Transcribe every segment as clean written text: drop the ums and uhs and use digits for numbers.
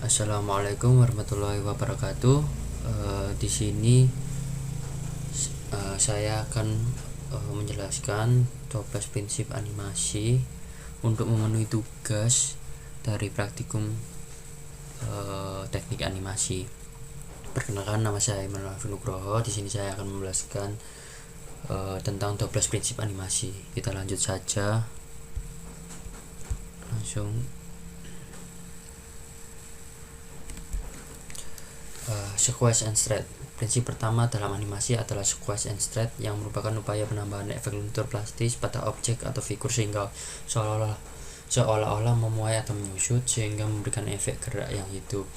Assalamualaikum warahmatullahi wabarakatuh. Di sini saya akan menjelaskan 12 prinsip animasi untuk memenuhi tugas dari praktikum teknik animasi. Perkenalkan, nama saya Immanuel Nugroho. Di sini saya akan menjelaskan tentang 12 prinsip animasi. Kita lanjut saja. Langsung sequence and straight. Prinsip pertama dalam animasi adalah sequence and straight, yang merupakan upaya penambahan efek luntur plastis pada objek atau figur sehingga seolah-olah memuai atau menyusut, sehingga memberikan efek gerak yang hidup.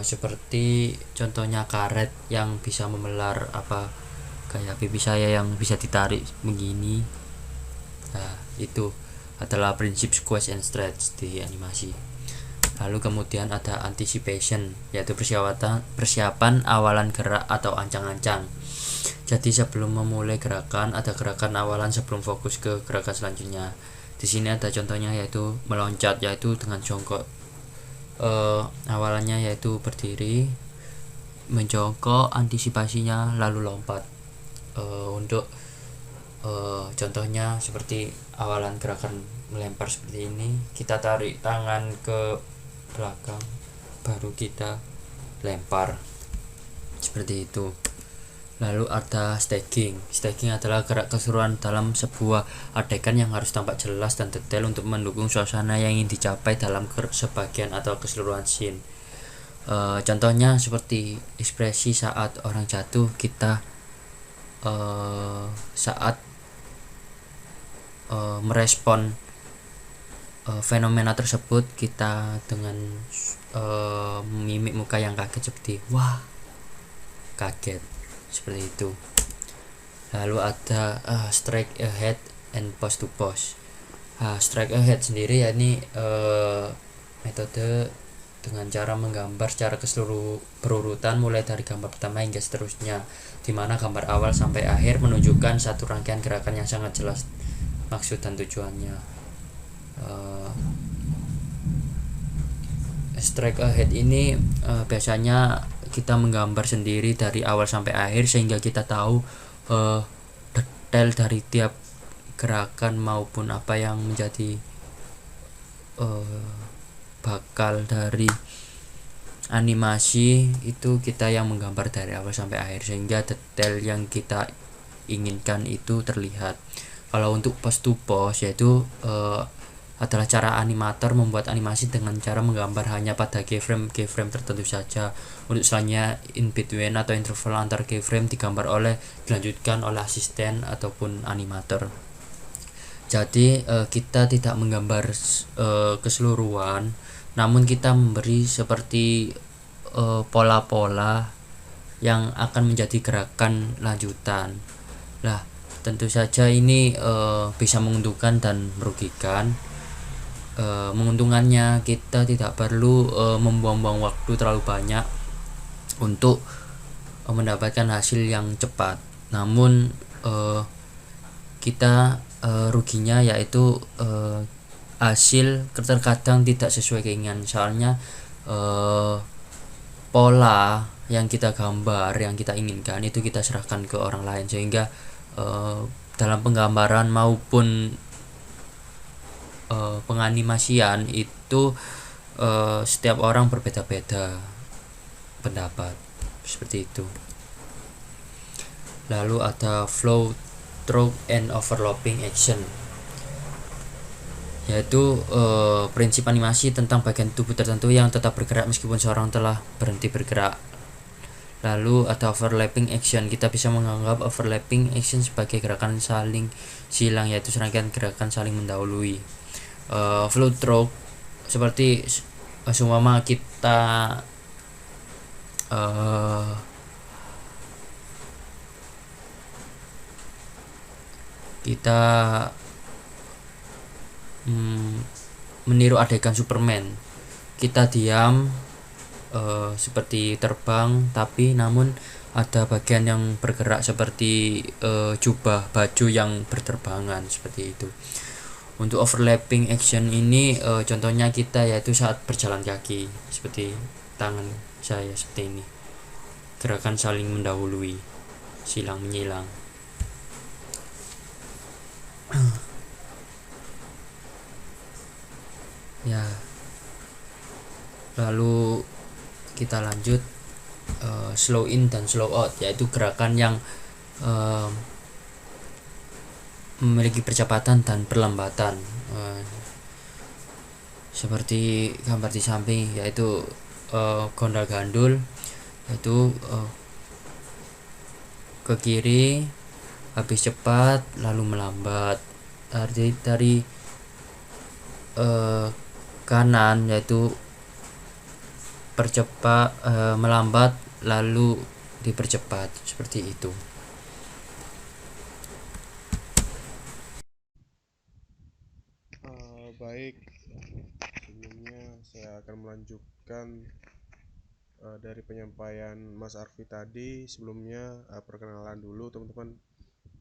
Seperti contohnya karet yang bisa memelar, kayak pipi saya yang bisa ditarik begini. Nah, itu adalah prinsip sequence and straight di animasi. Lalu kemudian ada anticipation, yaitu persiapan awalan gerak atau ancang-ancang. Jadi sebelum memulai gerakan, ada gerakan awalan sebelum fokus ke gerakan selanjutnya. Di sini ada contohnya, yaitu meloncat, yaitu dengan jongkok. Awalannya yaitu berdiri, menjongkok, antisipasinya lalu lompat. Untuk contohnya seperti awalan gerakan melempar seperti ini, kita tarik tangan ke belakang baru kita lempar, seperti itu. Lalu ada staging. Staging adalah gerak keseluruhan dalam sebuah adegan yang harus tampak jelas dan detail untuk mendukung suasana yang ingin dicapai dalam sebagian atau keseluruhan scene. Contohnya seperti ekspresi saat orang jatuh, kita saat merespon fenomena tersebut, kita dengan mimik muka yang kaget seperti wah, kaget, seperti itu. Lalu ada strike ahead and pose to pose. Strike ahead sendiri yakni metode dengan cara menggambar secara keseluruh berurutan mulai dari gambar pertama hingga seterusnya, di mana gambar awal sampai akhir menunjukkan satu rangkaian gerakan yang sangat jelas maksud dan tujuannya. Strike ahead ini biasanya kita menggambar sendiri dari awal sampai akhir, sehingga kita tahu detail dari tiap gerakan maupun apa yang menjadi bakal dari animasi itu, kita yang menggambar dari awal sampai akhir sehingga detail yang kita inginkan itu terlihat. Kalau untuk pose to pose, yaitu adalah cara animator membuat animasi dengan cara menggambar hanya pada keyframe tertentu saja. Untuk selanjutnya in between atau interval antar keyframe dilanjutkan oleh asisten ataupun animator. Jadi kita tidak menggambar keseluruhan, namun kita memberi seperti pola-pola yang akan menjadi gerakan lanjutan. Lah, tentu saja ini bisa menguntungkan dan merugikan. Menguntungkannya, kita tidak perlu membuang-buang waktu terlalu banyak untuk mendapatkan hasil yang cepat. Namun kita ruginya yaitu hasil terkadang tidak sesuai keinginan. Soalnya pola yang kita gambar, yang kita inginkan itu kita serahkan ke orang lain, sehingga dalam penggambaran maupun penganimasian itu setiap orang berbeda-beda pendapat, seperti itu. Lalu ada flow, stroke, and overlapping action, yaitu prinsip animasi tentang bagian tubuh tertentu yang tetap bergerak meskipun seorang telah berhenti bergerak. Lalu ada overlapping action. Kita bisa menganggap overlapping action sebagai gerakan saling silang, yaitu serangkaian gerakan saling mendahului. Flow stroke seperti seumpama kita meniru adegan Superman. Kita diam seperti terbang, tapi namun ada bagian yang bergerak seperti baju yang berterbangan, seperti itu. Untuk overlapping action ini contohnya kita yaitu saat berjalan kaki, seperti tangan saya seperti ini, gerakan saling mendahului, silang menyilang. Ya, lalu kita lanjut slow in dan slow out, yaitu gerakan yang memiliki percepatan dan perlambatan, seperti gambar di samping, yaitu gondal gandul, yaitu ke kiri habis cepat lalu melambat, dari kanan yaitu percepat, melambat lalu dipercepat, seperti itu. Baik, sebelumnya saya akan melanjutkan dari penyampaian Mas Arfi tadi. Sebelumnya perkenalan dulu teman-teman.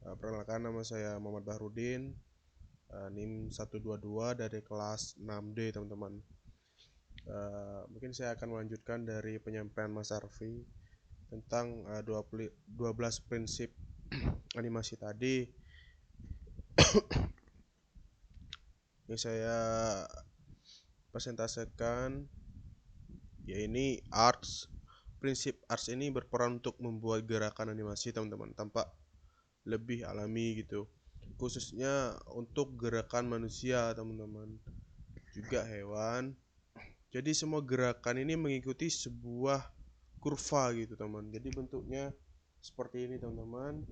Perkenalkan, nama saya Muhammad Bahrudin, NIM 122 dari kelas 6D teman-teman. Mungkin saya akan melanjutkan dari penyampaian Mas Arfi tentang 12 prinsip animasi tadi yang saya presentasikan, ya ini arts. Prinsip arts ini berperan untuk membuat gerakan animasi teman-teman tampak lebih alami gitu, khususnya untuk gerakan manusia teman-teman, juga hewan. Jadi semua gerakan ini mengikuti sebuah kurva gitu teman, jadi bentuknya seperti ini teman-teman.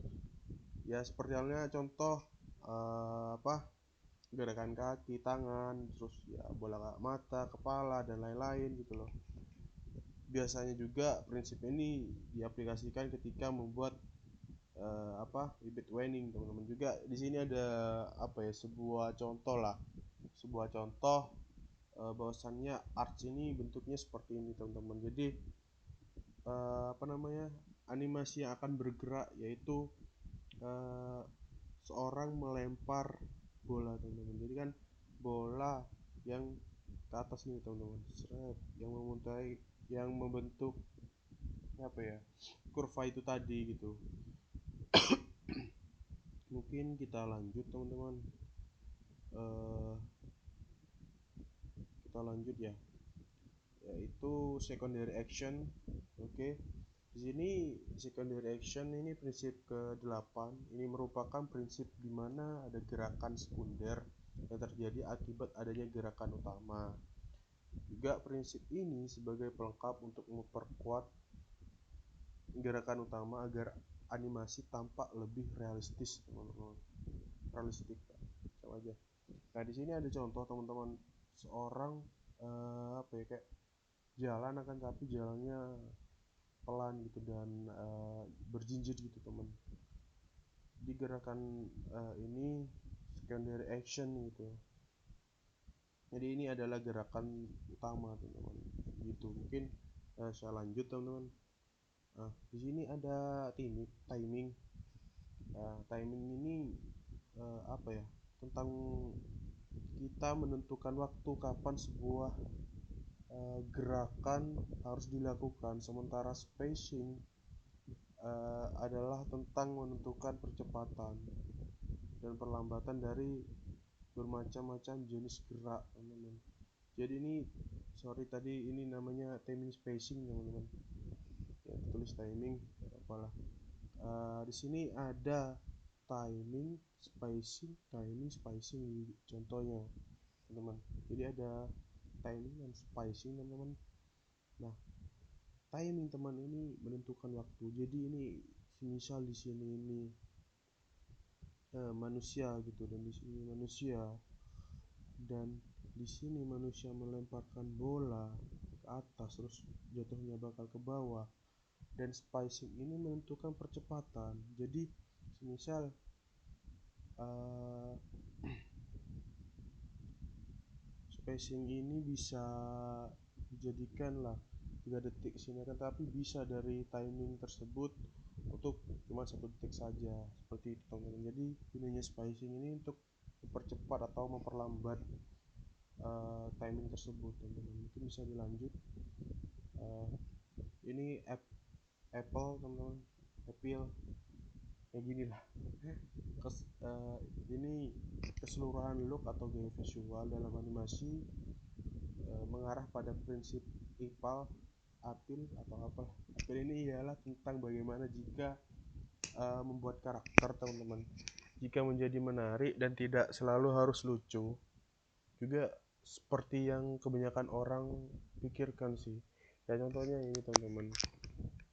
Ya seperti halnya contoh gerakan kaki, tangan, terus ya bola mata, kepala dan lain-lain gitu loh. Biasanya juga prinsip ini diaplikasikan ketika membuat bibit wening teman-teman. Juga di sini ada sebuah contoh lah, sebuah contoh bahwasannya arts ini bentuknya seperti ini teman-teman. Jadi animasi yang akan bergerak yaitu eh, seorang melempar bola teman-teman. Jadi kan bola yang ke atas nih teman-teman, yang memuntai, yang membentuk kurva itu tadi gitu. Mungkin kita lanjut teman-teman. uh, kita lanjut ya, yaitu secondary action. Oke, di sini secondary action ini prinsip ke-8. Ini merupakan prinsip di mana ada gerakan sekunder yang terjadi akibat adanya gerakan utama. Juga prinsip ini sebagai pelengkap untuk memperkuat gerakan utama agar animasi tampak lebih realistis teman-teman. Realistik sama aja. Nah di sini ada contoh teman-teman, seorang kayak jalan akan tapi jalannya pelan gitu dan berjinjit gitu teman. Di gerakan ini secondary action gitu. Jadi ini adalah gerakan utama teman-teman. Gitu mungkin saya lanjut teman-teman. Nah, di sini ada timing. Timing ini tentang kita menentukan waktu kapan sebuah gerakan harus dilakukan, sementara spacing adalah tentang menentukan percepatan dan perlambatan dari bermacam-macam jenis gerak teman-teman. Jadi ini sorry tadi ini namanya timing spacing teman-teman, ya tulis timing apalah. Di sini ada timing spacing di contohnya teman-teman. Jadi ada timing dan spacing teman-teman. Nah timing teman ini menentukan waktu. Jadi ini misal di sini ini manusia gitu, dan di sini manusia, dan di sini manusia melemparkan bola ke atas terus jatuhnya bakal ke bawah, dan spacing ini menentukan percepatan. Jadi misal uh, spacing ini bisa dijadikan lah 3 detik sini kan, tapi bisa dari timing tersebut untuk cuma 1 detik saja, seperti itu teman-teman. Jadi gunanya spacing ini untuk mempercepat atau memperlambat timing tersebut, teman-teman. Mungkin bisa dilanjut. Ini Apple, teman-teman, Apple ya gini lah. Ini keseluruhan look atau gaya visual dalam animasi mengarah pada prinsip IPAL, apil atau apa. Apil ini ialah tentang bagaimana jika membuat karakter, teman-teman, jika menjadi menarik dan tidak selalu harus lucu, juga seperti yang kebanyakan orang pikirkan sih. Ya contohnya ini, teman-teman,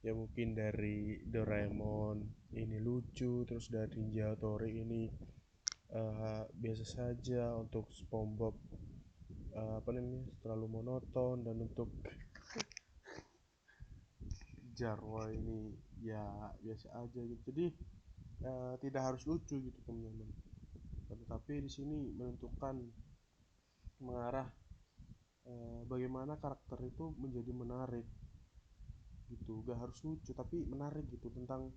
ya mungkin dari Doraemon ini lucu, terus dari Ninja Hattori ini biasa saja, untuk SpongeBob apa namanya, terlalu monoton, dan untuk Jarwo ini ya biasa aja gitu. Jadi tidak harus lucu gitu, teman-teman, tetapi di sini menentukan mengarah bagaimana karakter itu menjadi menarik gitu. Gak harus lucu tapi menarik gitu, tentang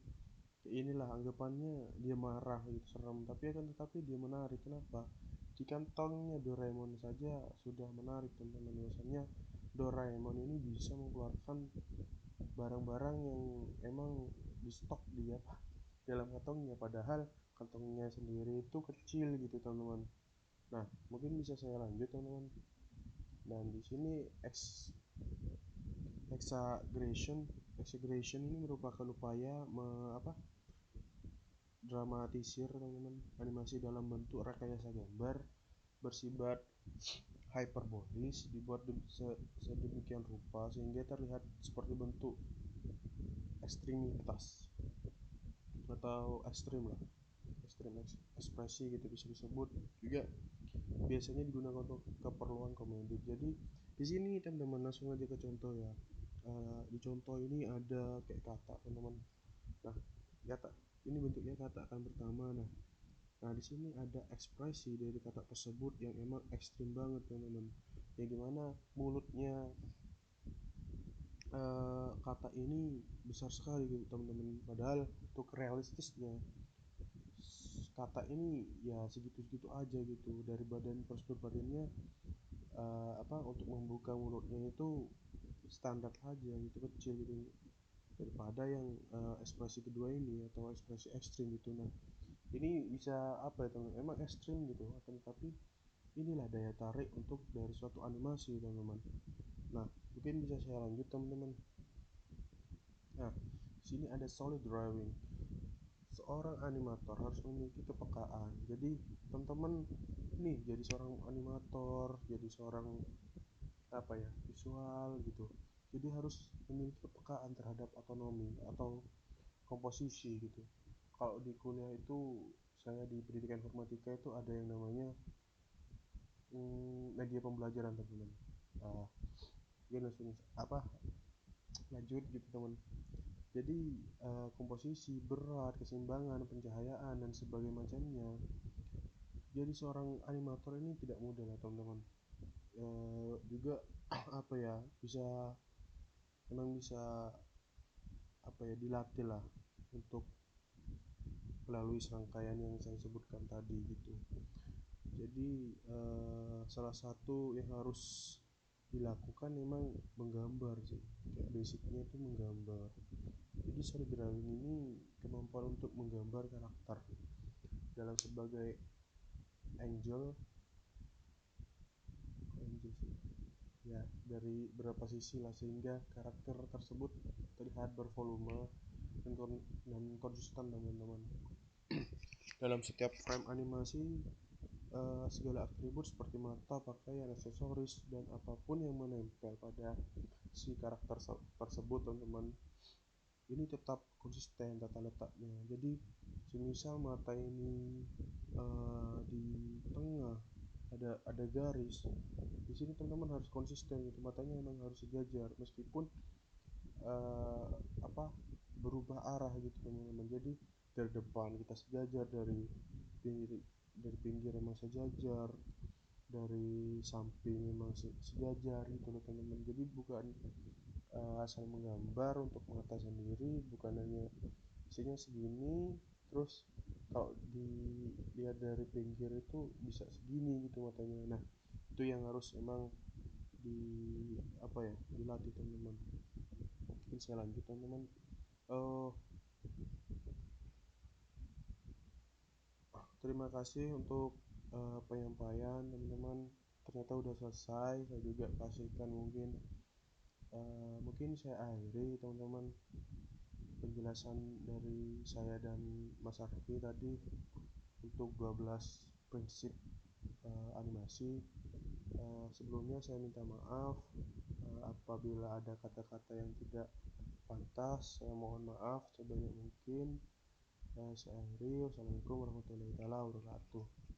inilah anggapannya dia marah gitu, serem, tapi akan tetapi dia menarik. Kenapa? Di kantongnya Doraemon saja sudah menarik, teman-teman. Biasanya Doraemon ini bisa mengeluarkan barang-barang yang emang di stok dia dalam kantongnya, padahal kantongnya sendiri itu kecil gitu, teman-teman. Nah, mungkin bisa saya lanjut, teman-teman. Dan di sini exaggeration ini merupakan upaya dramatisir, teman-teman, animasi dalam bentuk rekayasa gambar bersifat hyperbolis, dibuat sedemikian rupa sehingga terlihat seperti bentuk ekstremitas atau ekstrim lah, ekstrim ekspresi gitu bisa disebut juga. Biasanya digunakan untuk keperluan komedi. Jadi di sini, teman-teman, langsung aja ke contoh ya. Di contoh ini ada kayak kata, teman-teman. Nah, kata ini bentuknya kata kan pertama. Nah, di sini ada ekspresi dari kata tersebut yang emang ekstrim banget, teman-teman. Ya gimana mulutnya kata ini besar sekali gitu, teman-teman. Padahal untuk realistisnya kata ini ya segitu-segitu aja gitu, dari badan postur badannya untuk membuka mulutnya itu standar aja gitu, kecil gitu, daripada yang ekspresi kedua ini atau ekspresi ekstrim gitu. Nah, ini bisa apa ya, teman, emang ekstrim gitu, akan tetapi inilah daya tarik untuk dari suatu animasi, teman-teman. Nah, mungkin bisa saya lanjut, teman-teman. Nah, sini ada solid drawing. Seorang animator harus memiliki kepekaan. Jadi teman-teman nih, jadi seorang animator, jadi seorang apa ya, visual gitu, jadi harus memiliki kepekaan terhadap otonomi atau komposisi gitu. Kalau di kuliah itu, saya di pendidikan informatika itu ada yang namanya media pembelajaran, teman-teman. uh, dia langsung lanjut gitu, teman. Jadi komposisi, berat, keseimbangan, pencahayaan, dan sebagainya macamnya. Jadi seorang animator ini tidak mudah lah, teman-teman. Juga apa ya, bisa dilatih lah untuk melalui serangkaian yang saya sebutkan tadi gitu. Jadi salah satu yang harus dilakukan memang menggambar sih, kayak basicnya itu menggambar. Jadi solid drawing ini kemampuan untuk menggambar karakter dalam sebagai angel sih ya, dari beberapa sisi lah, sehingga karakter tersebut terlihat bervolume dan konsisten, teman-teman. Dalam setiap frame animasi, segala atribut seperti mata, pakaian, aksesoris, dan apapun yang menempel pada si karakter tersebut, teman-teman, ini tetap konsisten tata letaknya. Jadi semisal mata ini di tengah ada garis, di sini teman-teman harus konsisten gitu, matanya memang harus sejajar meskipun uh, apa berubah arah gitu, teman-teman. Jadi dari depan kita sejajar, dari pinggir memang sejajar, dari samping memang sejajar gitu loh, teman-teman. Jadi bukan asal menggambar untuk mata sendiri, bukan hanya isinya segini terus kalau dilihat dari pinggir itu bisa segini gitu matanya. Nah itu yang harus emang di apa ya, dilatih teman-teman. Mungkin saya lanjut teman-teman. Eh, Terima kasih untuk penyampaian teman-teman, ternyata udah selesai. Saya juga kasihkan mungkin saya akhiri teman-teman penjelasan dari saya dan Mas Arfi tadi untuk 12 prinsip animasi. Sebelumnya saya minta maaf apabila ada kata-kata yang tidak pantas, saya mohon maaf sebanyak mungkin. Saya akhiri. Wassalamualaikum warahmatullahi wabarakatuh.